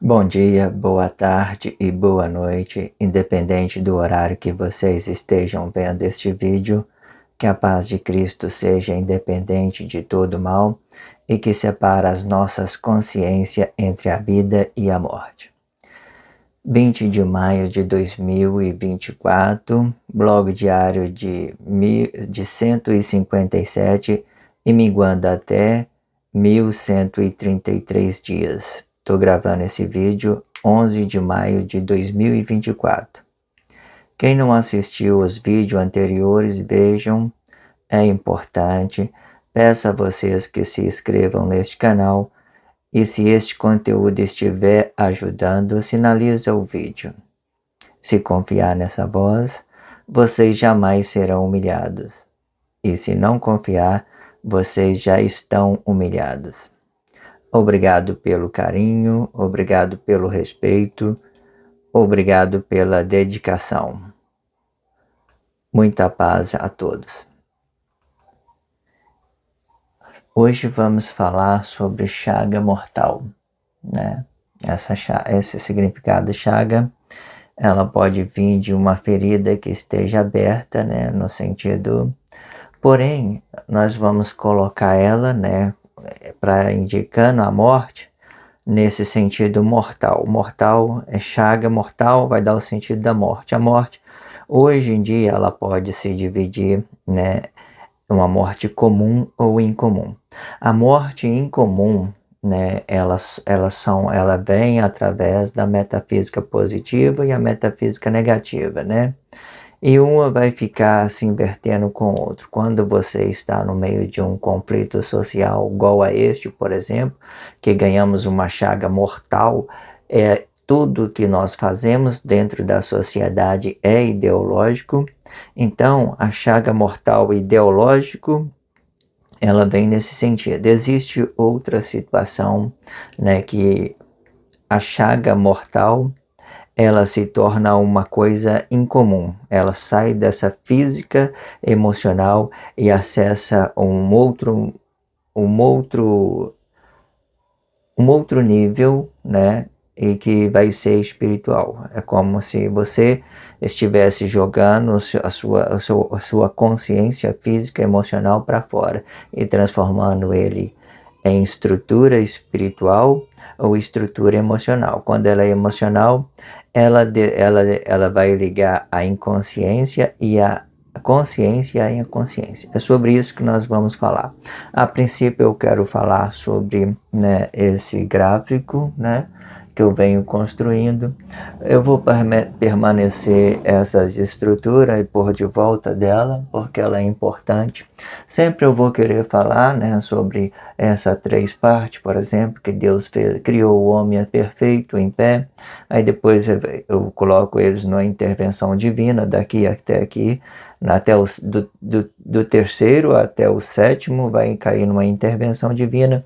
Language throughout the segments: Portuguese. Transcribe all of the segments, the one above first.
Bom dia, boa tarde e boa noite, independente do horário que vocês estejam vendo este vídeo, que a paz de Cristo seja independente de todo mal e que separa as nossas consciências entre a vida e a morte. 20 de maio de 2024, blog diário de 157 e minguando até 1133 dias. Estou gravando esse vídeo 11 de maio de 2024. Quem não assistiu os vídeos anteriores, vejam, é importante. Peço a vocês que se inscrevam neste canal e se este conteúdo estiver ajudando, sinaliza o vídeo. Se confiar nessa voz, vocês jamais serão humilhados. E se não confiar, vocês já estão humilhados. Obrigado pelo carinho, obrigado pelo respeito, obrigado pela dedicação. Muita paz a todos. Hoje vamos falar sobre chaga mortal, né? Esse significado chaga, ela pode vir de uma ferida que esteja aberta, né? No sentido, porém, nós vamos colocar ela, né? Para indicando a morte, nesse sentido mortal. Mortal é chaga mortal, vai dar o sentido da morte. A morte, hoje em dia, ela pode se dividir, né? Uma morte comum ou incomum. A morte incomum, né? Ela vem através da metafísica positiva e a metafísica negativa, né? E uma vai ficar se invertendo com o outro. Quando você está no meio de um conflito social igual a este, por exemplo, que ganhamos uma chaga mortal, tudo que nós fazemos dentro da sociedade é ideológico. Então, a chaga mortal ideológico, ela vem nesse sentido. Existe outra situação, né, que a chaga mortal, ela se torna uma coisa incomum. Ela sai dessa física emocional e acessa um outro nível, né? E que vai ser espiritual. É como se você estivesse jogando a sua consciência física emocional para fora e transformando ele em estrutura espiritual ou estrutura emocional. Quando ela é emocional, ela vai ligar a inconsciência e a consciência e a inconsciência. É sobre isso que nós vamos falar. A princípio eu quero falar sobre, né, esse gráfico, né, que eu venho construindo. Eu vou permanecer essas estruturas e pôr de volta dela, porque ela é importante. Sempre eu vou querer falar, né, sobre essas 3 partes, por exemplo, que Deus criou o homem perfeito em pé. Aí depois eu coloco eles numa intervenção divina, daqui até aqui, até do terceiro até o 7º vai cair numa intervenção divina.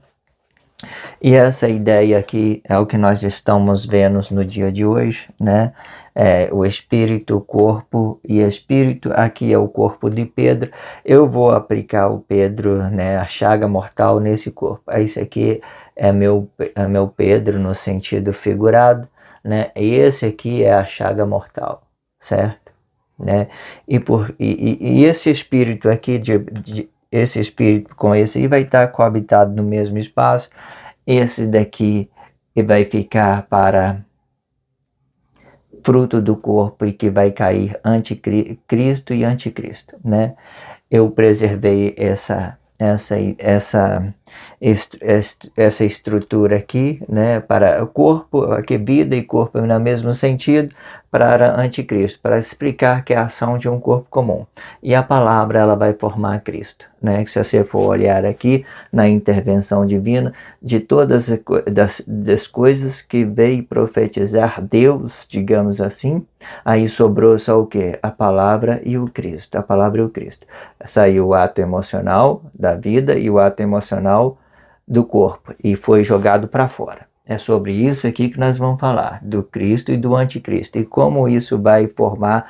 E essa ideia aqui é o que nós estamos vendo no dia de hoje, né? O espírito, o corpo e espírito. Aqui é o corpo de Pedro. Eu vou aplicar o Pedro, né, a chaga mortal nesse corpo. Esse aqui é meu Pedro no sentido figurado, né? E esse aqui é a chaga mortal, certo? Né? E esse espírito aqui, esse espírito com esse aí vai estar coabitado no mesmo espaço. Esse daqui vai ficar para fruto do corpo e que vai cair anticristo e anticristo, né? Eu preservei essa estrutura aqui, né, para o corpo, aqui vida e corpo no mesmo sentido, para anticristo, para explicar que é a ação de um corpo comum. E a palavra ela vai formar Cristo, né? Se você for olhar aqui na intervenção divina, de todas das coisas que veio profetizar Deus, digamos assim, aí sobrou só o quê? A palavra e o Cristo, a palavra e o Cristo. Saiu o ato emocional da vida e o ato emocional do corpo e foi jogado para fora. É sobre isso aqui que nós vamos falar, do Cristo e do anticristo, e como isso vai formar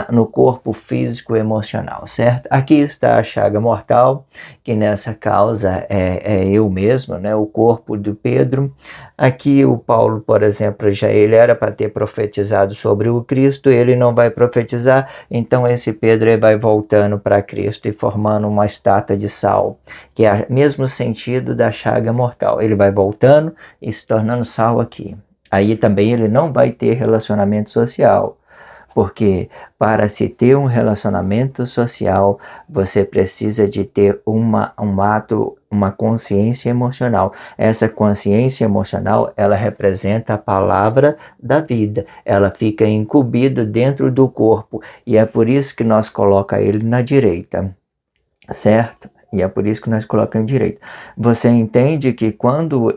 no corpo físico e emocional, certo? Aqui está a chaga mortal, que nessa causa é eu mesmo, né? O corpo do Pedro. Aqui o Paulo, por exemplo, já ele era para ter profetizado sobre o Cristo, ele não vai profetizar, então esse Pedro ele vai voltando para Cristo e formando uma estátua de sal, que é o mesmo sentido da chaga mortal. Ele vai voltando e se tornando sal aqui. Aí também ele não vai ter relacionamento social, porque para se ter um relacionamento social, você precisa de ter uma consciência emocional. Essa consciência emocional, ela representa a palavra da vida. Ela fica incumbida dentro do corpo, e é por isso que nós colocamos ele na direita, certo? E é por isso que nós colocamos direito. Você entende que quando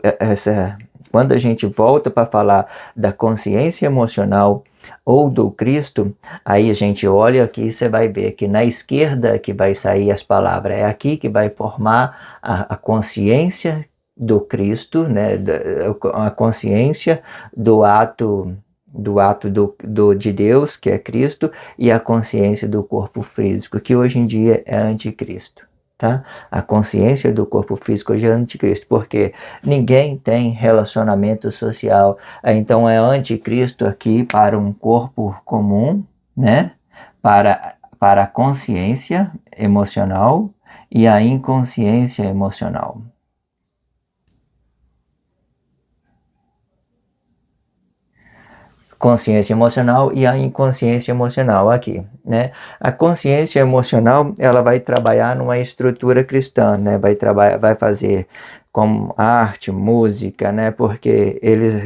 a gente volta para falar da consciência emocional ou do Cristo, aí a gente olha aqui e você vai ver que na esquerda que vai sair as palavras, é aqui que vai formar a consciência do Cristo, né? A consciência do ato de Deus, que é Cristo, e a consciência do corpo físico, que hoje em dia é anticristo, tá? A consciência do corpo físico hoje é anticristo, porque ninguém tem relacionamento social, então é anticristo aqui para um corpo comum, né? Para a consciência emocional e a inconsciência emocional. Consciência emocional e a inconsciência emocional aqui, né? A consciência emocional, ela vai trabalhar numa estrutura cristã, né? Vai fazer como arte, música, né? Porque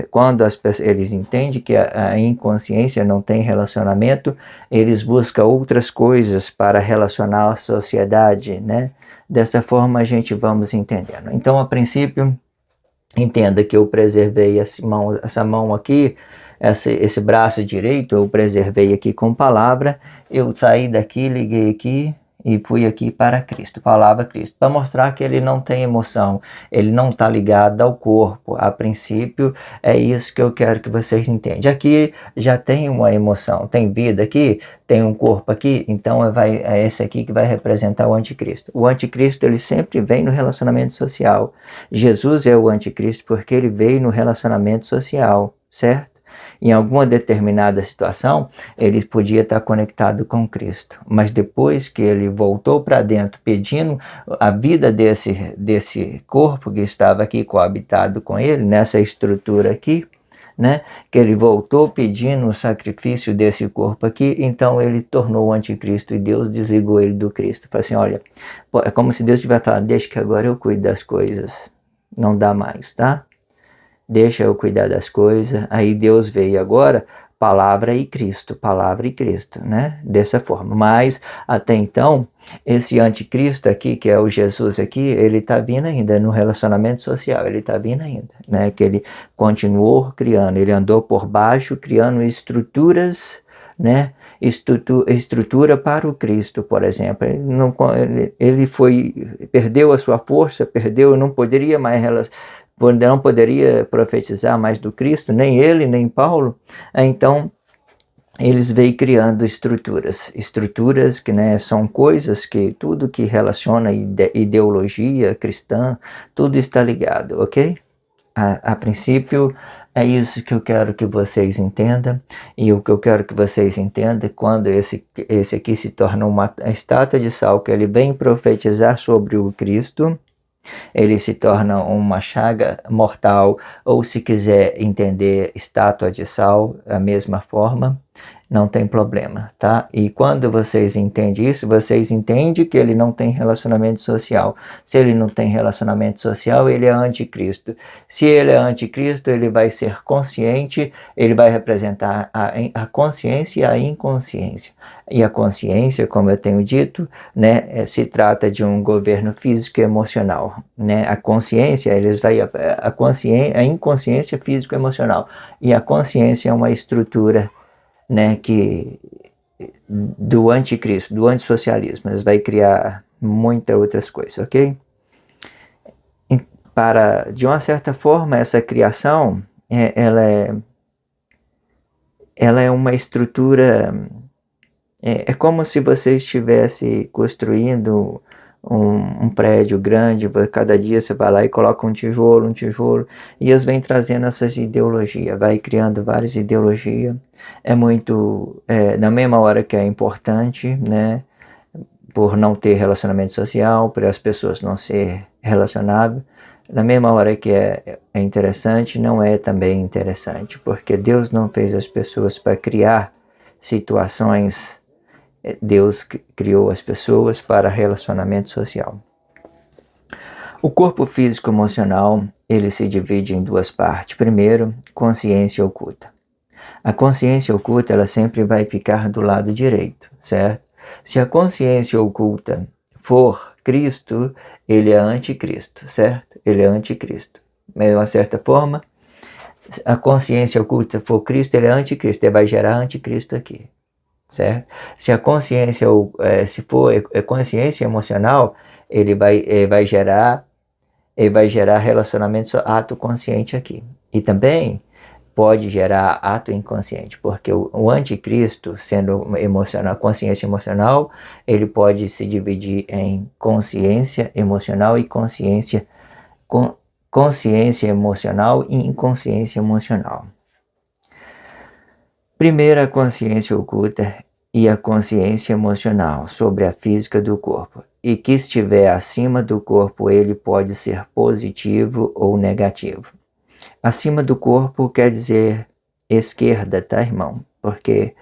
quando eles entendem que a inconsciência não tem relacionamento, eles buscam outras coisas para relacionar a sociedade, né? Dessa forma a gente vamos entendendo. Então, a princípio, entenda que eu preservei essa mão aqui, esse braço direito, eu preservei aqui com palavra. Eu saí daqui, liguei aqui e fui aqui para Cristo, palavra Cristo, para mostrar que ele não tem emoção, ele não está ligado ao corpo. A princípio, é isso que eu quero que vocês entendam. Aqui já tem uma emoção, tem vida aqui, tem um corpo aqui, então é esse aqui que vai representar o anticristo. O anticristo, ele sempre vem no relacionamento social. Jesus é o anticristo porque ele veio no relacionamento social, certo? Em alguma determinada situação, ele podia estar conectado com Cristo, mas depois que ele voltou para dentro pedindo a vida desse corpo que estava aqui coabitado com ele, nessa estrutura aqui, né, que ele voltou pedindo o sacrifício desse corpo aqui, então ele tornou o anticristo e Deus desligou ele do Cristo. Falou assim, olha, é como se Deus tivesse falado, deixa que agora eu cuido das coisas, não dá mais, tá? Deixa eu cuidar das coisas. Aí Deus veio agora, palavra e Cristo, né? Dessa forma. Mas até então, esse anticristo aqui, que é o Jesus aqui, ele está vindo ainda no relacionamento social, ele está vindo ainda, né? Que ele continuou criando, ele andou por baixo criando estruturas, né? Estrutura para o Cristo, por exemplo. Ele perdeu a sua força, não poderia mais não poderia profetizar mais do Cristo, nem ele, nem Paulo. Então, eles veio criando estruturas que, né, são coisas que tudo que relaciona ideologia cristã, tudo está ligado, ok? A princípio, é isso que eu quero que vocês entendam, e o que eu quero que vocês entendam quando esse aqui se torna uma estátua de sal, que ele vem profetizar sobre o Cristo, ele se torna uma chaga mortal, ou se quiser entender estátua de sal, a mesma forma, não tem problema, tá? E quando vocês entendem isso, vocês entendem que ele não tem relacionamento social. Se ele não tem relacionamento social, ele é anticristo. Se ele é anticristo, ele vai ser consciente, ele vai representar a consciência e a inconsciência. E a consciência, como eu tenho dito, né, se trata de um governo físico e emocional, né? A consciência, a inconsciência físico e emocional, e a consciência é uma estrutura, né, do anticristo, do antissocialismo. Eles vai criar muitas outras coisas, ok? De uma certa forma, essa criação, ela é uma estrutura, é como se você estivesse construindo um prédio grande, cada dia você vai lá e coloca um tijolo, e eles vêm trazendo essas ideologias, vai criando várias ideologias, na mesma hora que é importante, né, por não ter relacionamento social, para as pessoas não ser relacionáveis, na mesma hora que é interessante, não é também interessante, porque Deus não fez as pessoas para criar situações. Deus criou as pessoas para relacionamento social. O corpo físico emocional, ele se divide em duas partes. Primeiro, consciência oculta. A consciência oculta, ela sempre vai ficar do lado direito, certo? Se a consciência oculta for Cristo, ele é anticristo, certo? Ele é anticristo. Mas de uma certa forma, a consciência oculta for Cristo, ele é anticristo, ele vai gerar anticristo aqui. Certo? Se a consciência, se for consciência emocional, ele vai gerar relacionamento ato consciente aqui. E também pode gerar ato inconsciente, porque o anticristo, sendo emocional, consciência emocional, ele pode se dividir em consciência emocional e consciência emocional e inconsciência emocional. Primeiro, a consciência oculta e a consciência emocional sobre a física do corpo. E que estiver acima do corpo, ele pode ser positivo ou negativo. Acima do corpo quer dizer esquerda, tá, irmão? Porque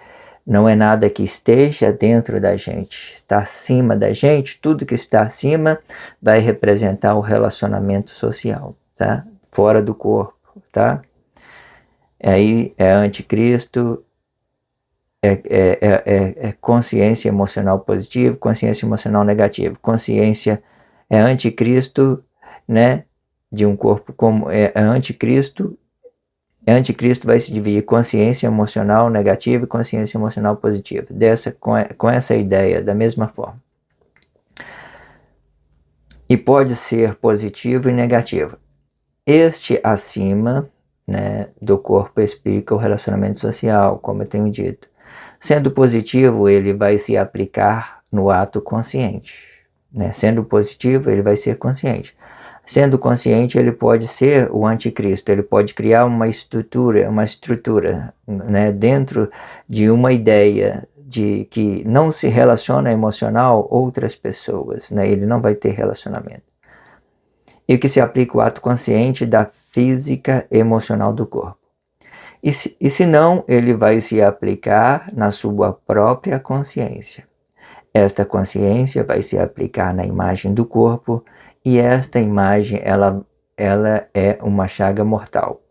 não é nada que esteja dentro da gente. Está acima da gente, tudo que está acima vai representar o relacionamento social, tá? Fora do corpo, tá? Aí é anticristo, é consciência emocional positiva, consciência emocional negativa. Consciência é anticristo, né? De um corpo como anticristo. Anticristo vai se dividir consciência emocional negativa e consciência emocional positiva. Com essa ideia, da mesma forma. E pode ser positivo e negativo. Este acima, né, do corpo explica o relacionamento social, como eu tenho dito. Sendo positivo, ele vai se aplicar no ato consciente, né? Sendo positivo, ele vai ser consciente. Sendo consciente, ele pode ser o anticristo, ele pode criar uma estrutura, né, dentro de uma ideia de que não se relaciona emocional outras pessoas, né? Ele não vai ter relacionamento. E que se aplica o ato consciente da física emocional do corpo. E se não, ele vai se aplicar na sua própria consciência. Esta consciência vai se aplicar na imagem do corpo, e esta imagem, ela é uma chaga mortal.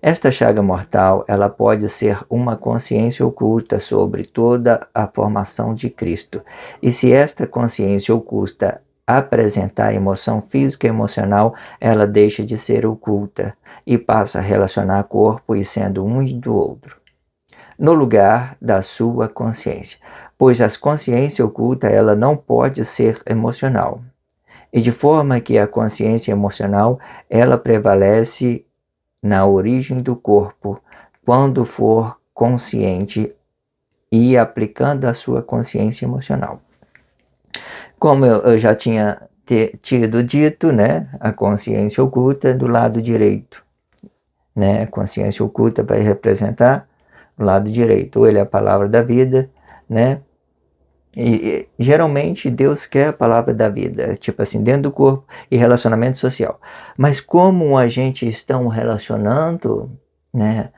Esta chaga mortal, ela pode ser uma consciência oculta sobre toda a formação de Cristo. E se esta consciência oculta apresentar emoção física e emocional, ela deixa de ser oculta e passa a relacionar corpo e sendo um e do outro, no lugar da sua consciência. Pois a consciência oculta, ela não pode ser emocional. E de forma que a consciência emocional, ela prevalece na origem do corpo, quando for consciente e aplicando a sua consciência emocional. Como eu já tinha tido dito, né, a consciência oculta do lado direito, né, a consciência oculta vai representar o lado direito, ou ele é a palavra da vida, né, e geralmente Deus quer a palavra da vida, tipo assim, dentro do corpo e relacionamento social. Mas como a gente está relacionando, né,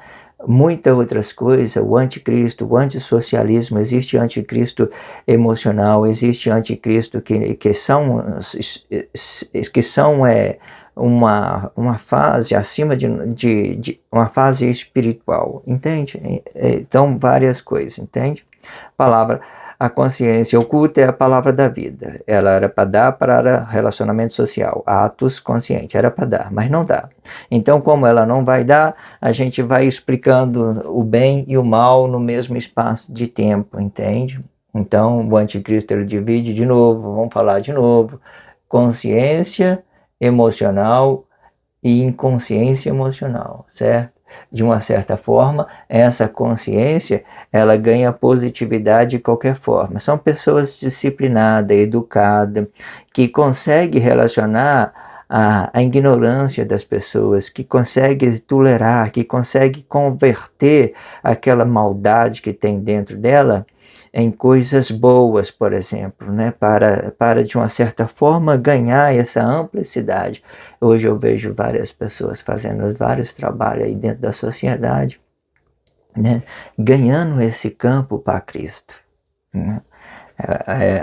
muitas outras coisas, o anticristo, o antissocialismo, existe anticristo emocional, existe anticristo que são uma fase acima de uma fase espiritual, entende? Então, várias coisas, entende? Palavra, a consciência oculta é a palavra da vida. Ela era para dar para relacionamento social, atos conscientes, era para dar, mas não dá. Então, como ela não vai dar, a gente vai explicando o bem e o mal no mesmo espaço de tempo, entende? Então, o anticristo ele divide de novo, vamos falar de novo, consciência emocional e inconsciência emocional, certo? De uma certa forma, essa consciência, ela ganha positividade de qualquer forma. São pessoas disciplinadas, educadas, que conseguem relacionar a ignorância das pessoas, que conseguem tolerar, que conseguem converter aquela maldade que tem dentro dela em coisas boas, por exemplo, né? Para de uma certa forma ganhar essa amplicidade. Hoje eu vejo várias pessoas fazendo vários trabalhos aí dentro da sociedade, né? Ganhando esse campo para Cristo, né?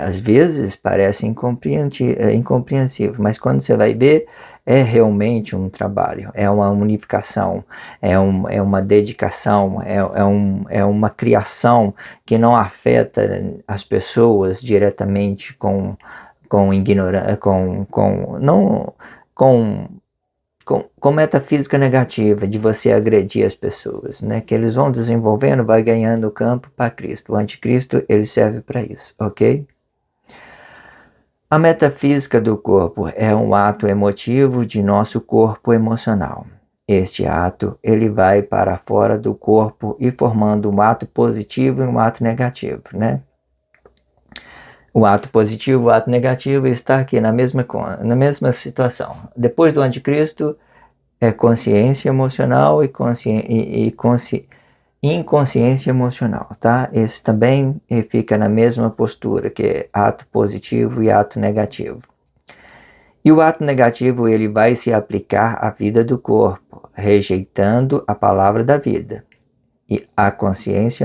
Às vezes parece incompreensível, mas quando você vai ver, é realmente um trabalho, é uma unificação, é uma dedicação, é uma criação que não afeta as pessoas diretamente com ignorância, não, com com metafísica negativa, de você agredir as pessoas, né? Que eles vão desenvolvendo, vai ganhando campo para Cristo. O anticristo, ele serve para isso, ok? A metafísica do corpo é um ato emotivo de nosso corpo emocional. Este ato, ele vai para fora do corpo e formando um ato positivo e um ato negativo, né? O ato positivo, o ato negativo está aqui na mesma situação. Depois do anticristo, é consciência emocional e inconsciência emocional, tá? Esse também fica na mesma postura, que é ato positivo e ato negativo. E o ato negativo, ele vai se aplicar à vida do corpo, rejeitando a palavra da vida e a consciência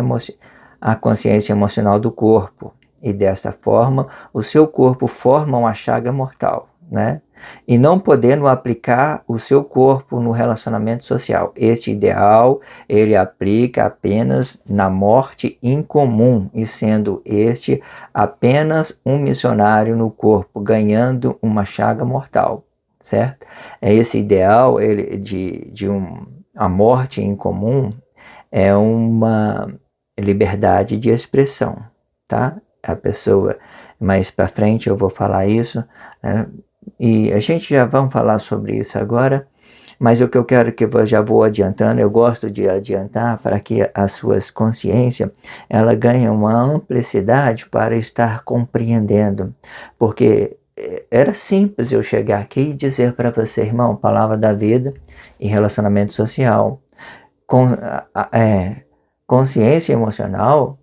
emocional do corpo. E desta forma, o seu corpo forma uma chaga mortal, né? E não podendo aplicar o seu corpo no relacionamento social. Este ideal, ele aplica apenas na morte incomum, e sendo este apenas um missionário no corpo, ganhando uma chaga mortal, certo? É esse ideal a morte incomum é uma liberdade de expressão, tá? A pessoa, mais para frente eu vou falar isso, né? E a gente já vamos falar sobre isso agora, mas o que eu quero que eu já vou adiantando, eu gosto de adiantar para que as suas consciências, ela ganhe uma amplicidade para estar compreendendo, porque era simples eu chegar aqui e dizer para você, irmão, palavra da vida e relacionamento social, com, consciência emocional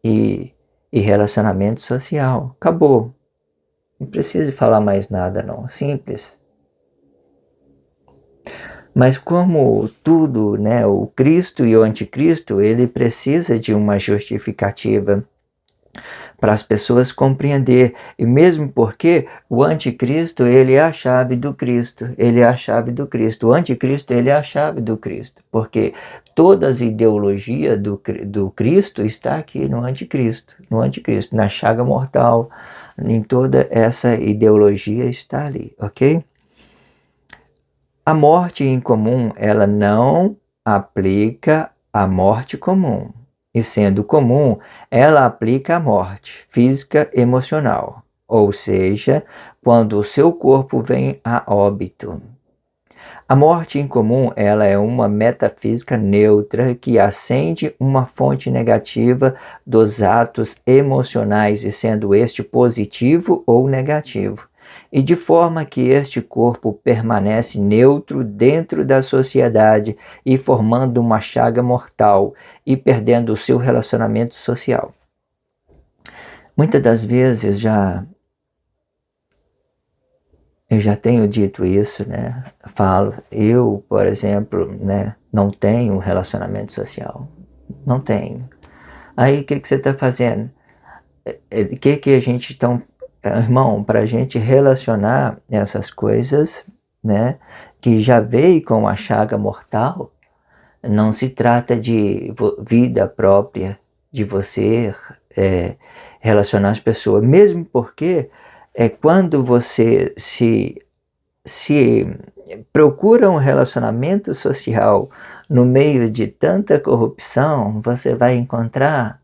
e relacionamento social. Acabou. Não precisa falar mais nada, não. Simples. Mas como tudo, né, o Cristo e o anticristo, ele precisa de uma justificativa para as pessoas compreender, e mesmo porque o anticristo, ele é a chave do Cristo, ele é a chave do Cristo, o anticristo, ele é a chave do Cristo, porque todas as ideologias do Cristo está aqui no anticristo, na chaga mortal, em toda essa ideologia está ali, ok? A morte incomum, ela não aplica a morte comum. E sendo comum, ela aplica a morte física emocional, ou seja, quando o seu corpo vem a óbito. A morte incomum, ela é uma metafísica neutra que acende uma fonte negativa dos atos emocionais, e sendo este positivo ou negativo, e de forma que este corpo permanece neutro dentro da sociedade e formando uma chaga mortal e perdendo o seu relacionamento social. Muitas das vezes Eu já tenho dito isso, né? Falo, eu, por exemplo, né, não tenho um relacionamento social. Não tenho. Aí, o que que você está fazendo? O que que a gente então, irmão, para a gente relacionar essas coisas, né, que já veio com a chaga mortal, não se trata de vida própria, de você relacionar as pessoas, mesmo porque quando você se procura um relacionamento social no meio de tanta corrupção, você vai encontrar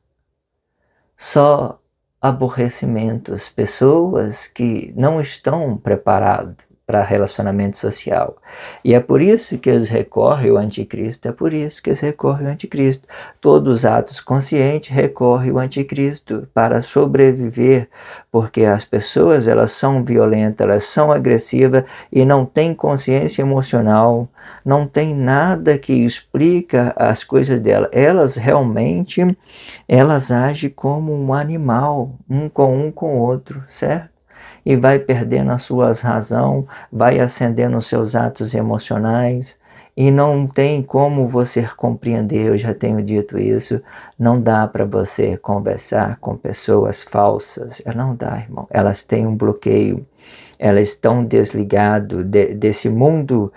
só aborrecimentos, pessoas que não estão preparadas para relacionamento social. E é por isso que eles recorrem ao anticristo, é por isso que eles recorrem ao anticristo. Todos os atos conscientes recorrem ao anticristo para sobreviver, porque as pessoas elas são violentas, elas são agressivas e não têm consciência emocional, não tem nada que explica as coisas dela. Elas realmente elas agem como um animal, um com o outro, certo? E vai perdendo a sua razão, vai acendendo os seus atos emocionais, e não tem como você compreender, eu já tenho dito isso, não dá para você conversar com pessoas falsas, não dá, irmão, elas têm um bloqueio, elas estão desligadas desse mundo,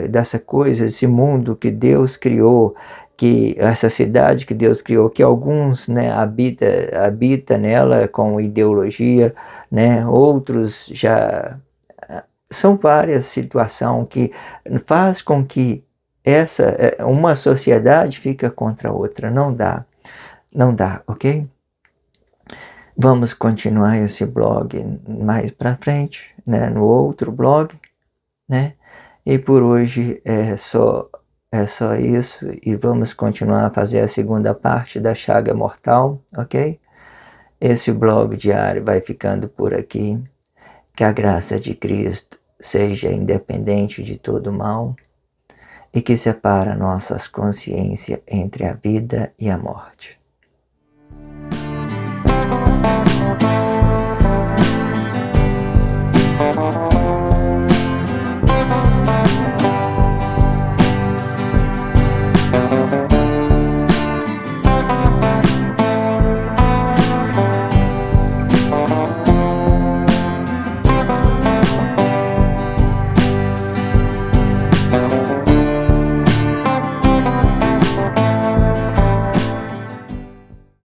dessa coisa, esse mundo que Deus criou, que essa cidade que Deus criou, que alguns, né, habita nela com ideologia, né, outros já são várias situações que faz com que uma sociedade fica contra a outra, não dá, ok? Vamos continuar esse blog mais para frente, né, no outro blog, né? E por hoje é só isso e vamos continuar a fazer a segunda parte da chaga mortal, ok? Esse blog diário vai ficando por aqui. Que a graça de Cristo seja independente de todo mal e que separa nossas consciências entre a vida e a morte.